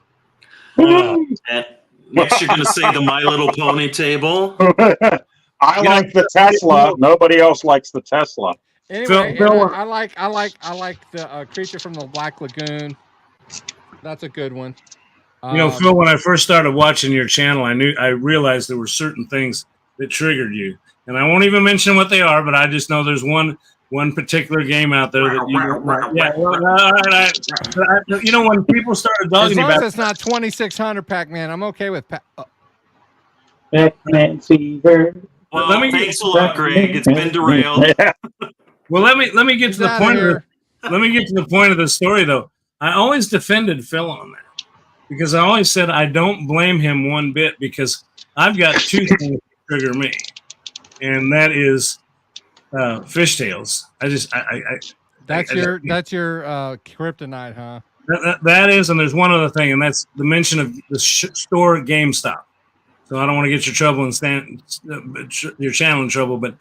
Next, you're going to say the My Little Pony table. I like the Tesla. Nobody else likes the Tesla. Anyway, I like the Creature from the Black Lagoon. That's a good one. Phil, when I first started watching your channel, I realized there were certain things that triggered you, and I won't even mention what they are, but I just know there's one particular game out there that you when people started dogging you about. As long as it's not 2600 Pac-Man, I'm okay with Pac-Man fever. Well, thanks a lot, Greg. It's been derailed. Well, let me get to the point. Let me get to the point of the story, though. I always defended Phil on that, because I always said I don't blame him one bit, because I've got two things that trigger me, and that is fishtails. That's your kryptonite, huh? That is, and there's one other thing, and that's the mention of the store GameStop. So I don't want to get your your channel in trouble, but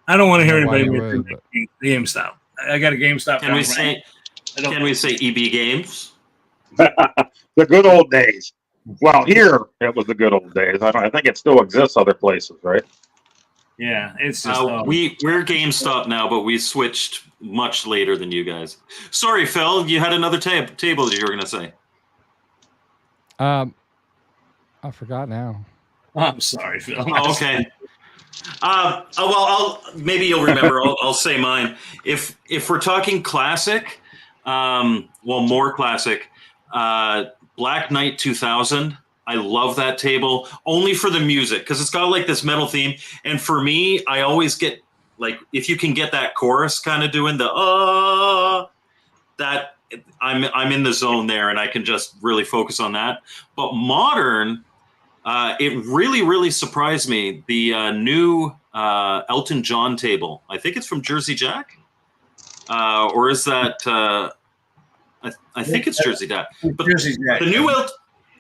I don't want to hear anybody mention GameStop. I got a GameStop. Can we say EB Games? The good old days. Well, here it was the good old days. I think it still exists other places, right? Yeah, it's just we're GameStop now, but we switched much later than you guys. Sorry, Phil, you had another table that you were going to say. I forgot now. I'm sorry, Phil. Oh, okay. Well, maybe you'll remember. I'll say mine. If we're talking classic, more classic, Black Knight 2000. I love that table only for the music because it's got like this metal theme. And for me, I always get like if you can get that chorus kind of doing the that I'm in the zone there, and I can just really focus on that. But modern. It really surprised me. The new Elton John table. I think it's from Jersey Jack, or is that? I think it's Jersey Jack. But Jersey Jack. The new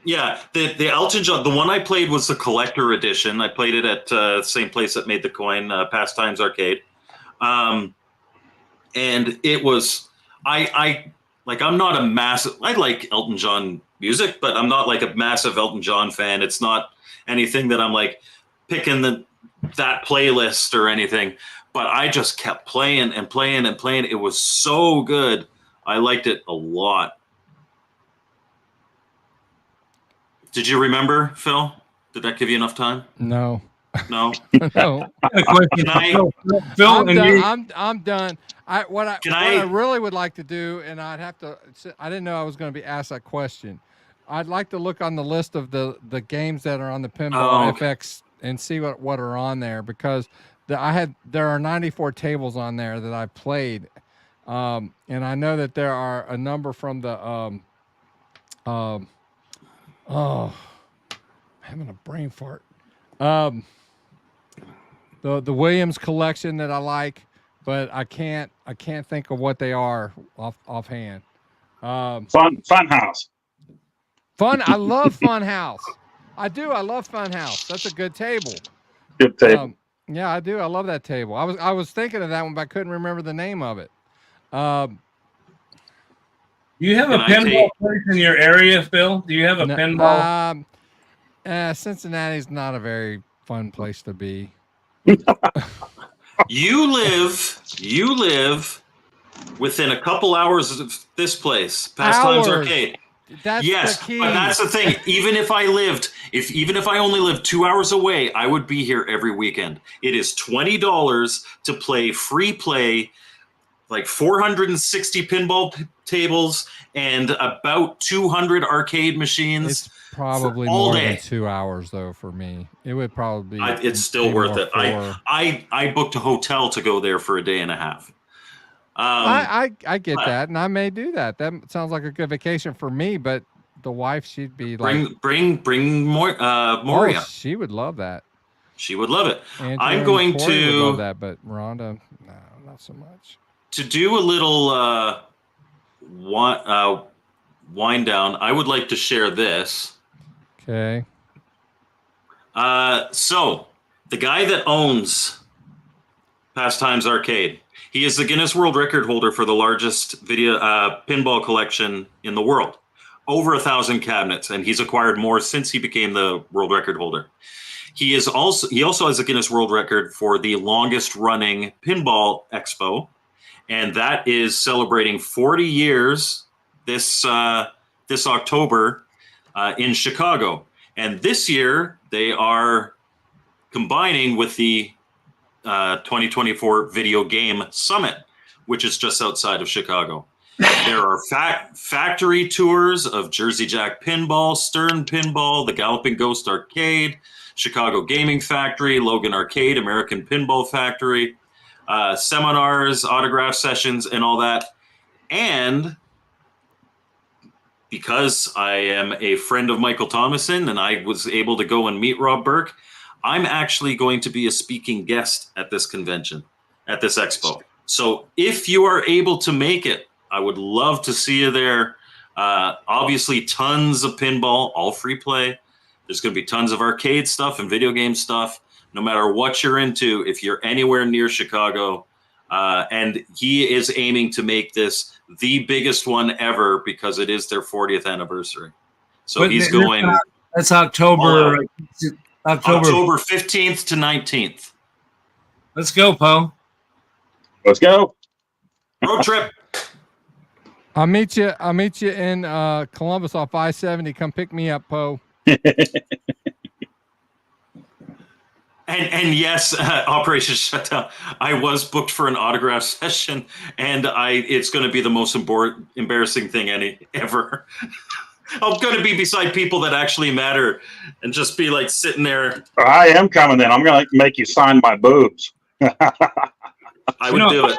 the Elton John. The one I played was the collector edition. I played it at the same place that made the coin, Pastimes Arcade, and it was I'm not a massive. I like Elton John music, but I'm not like a massive Elton John fan. It's not anything that I'm like picking that playlist or anything, but I just kept playing and playing and playing. It was so good. I liked it a lot. Did you remember, Phil? Did that give you enough time? No. No. No. Phil, I'm done. What I really would like to do, and I didn't know I was going to be asked that question. I'd like to look on the list of the games that are on the Pinball FX and see what are on there, because there are 94 tables on there that I played, and I know that there are a number from the I'm having a brain fart. The Williams collection that I like, but I can't think of what they are offhand. Fun House. I love Fun House. I do. I love Fun House. That's a good table. Good table. Yeah, I do. I love that table. I was thinking of that one, but I couldn't remember the name of it. Do you have a pinball place in your area, Phil? Do you have a pinball? Cincinnati's not a very fun place to be. You live within a couple hours of this place, Pastimes Arcade. Yes, the key. But that's the thing. Even if I only lived 2 hours away, I would be here every weekend. It is $20 to play free play, like 460 pinball tables and about 200 arcade machines. It's probably more than 2 hours though for me. It would probably be. It's still worth it. I booked a hotel to go there for a day and a half. I get that, and I may do that. That sounds like a good vacation for me. But the wife, she'd be like, bring Moria. Oh, she would love that. She would love it. Andrew I'm going Corey to would love that, but Rhonda, no, not so much. To do a little wind down, I would like to share this. Okay. So the guy that owns Pastimes Arcade, he is the Guinness World Record holder for the largest video pinball collection in the world, over 1,000 cabinets, and he's acquired more since he became the world record holder. He also has a Guinness World Record for the longest running pinball expo, and that is celebrating 40 years this October in Chicago. And this year they are combining with the 2024 Video Game Summit, which is just outside of Chicago. There are factory tours of Jersey Jack Pinball, Stern Pinball, the Galloping Ghost Arcade, Chicago Gaming Factory, Logan Arcade, American Pinball Factory, seminars, autograph sessions, and all that. And because I am a friend of Michael Thomason and I was able to go and meet Rob Burke, I'm actually going to be a speaking guest at this convention, at this expo. So if you are able to make it, I would love to see you there. Obviously, tons of pinball, all free play. There's going to be tons of arcade stuff and video game stuff. No matter what you're into, if you're anywhere near Chicago, and he is aiming to make this the biggest one ever because it is their 40th anniversary. So he's going. That's October. October 15th to 19th. Let's go, Poe. Let's go. Road trip. I'll meet you in Columbus off I-70. Come pick me up, Poe. And yes, Operation Shutdown. I was booked for an autograph session, and it's going to be the most embarrassing thing ever. I'm going to be beside people that actually matter, and just be like sitting there. I am coming then. I'm going to make you sign my boobs. I would do it.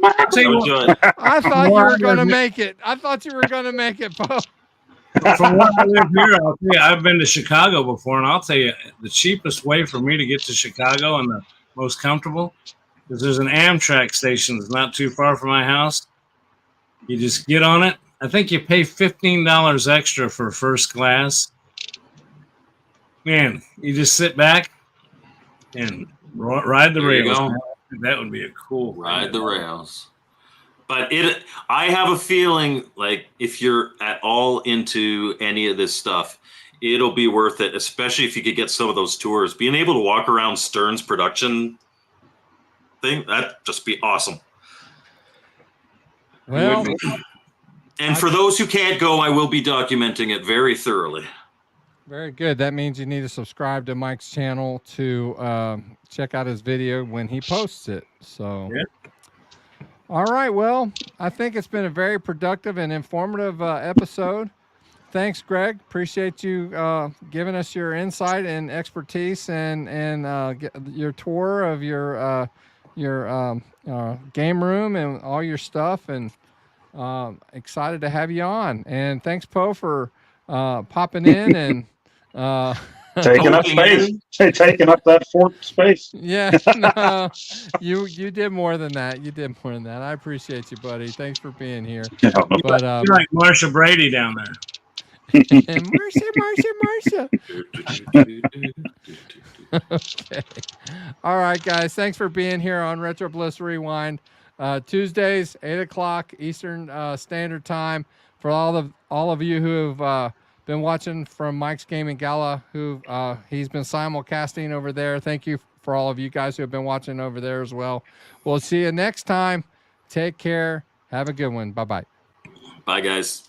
I thought you were going to make it. I thought you were going to make it, Poe. From where I live here, I'll tell you, I've been to Chicago before, and I'll tell you, the cheapest way for me to get to Chicago and the most comfortable is there's an Amtrak station that's not too far from my house. You just get on it. I think you pay $15 extra for first class. Man, you just sit back and ride the rails. That would be a cool ride the rails. But I have a feeling like if you're at all into any of this stuff, it'll be worth it, especially if you could get some of those tours. Being able to walk around Stern's production thing, that'd just be awesome. Well, and for those who can't go, I will be documenting it very thoroughly. Very good. That means you need to subscribe to Mike's channel to check out his video when he posts it. So, yeah. All right. Well, I think it's been a very productive and informative episode. Thanks, Greg. Appreciate you giving us your insight and expertise and your tour of your game room and all your stuff. And excited to have you on. And thanks, Poe, for popping in and taking up space, taking up that fourth space. Yeah, no, you did more than that. You did more than that. I appreciate you, buddy. Thanks for being here. But you're like Marsha Brady down there. And Marsha. Okay. All right, guys. Thanks for being here on Retro Bliss Rewind. Tuesdays, 8:00 Eastern Standard Time. For all of you who have been watching from Mike's Gaming Gala, who he's been simulcasting over there. Thank you for all of you guys who have been watching over there as well. We'll see you next time. Take care. Have a good one. Bye-bye. Bye, guys.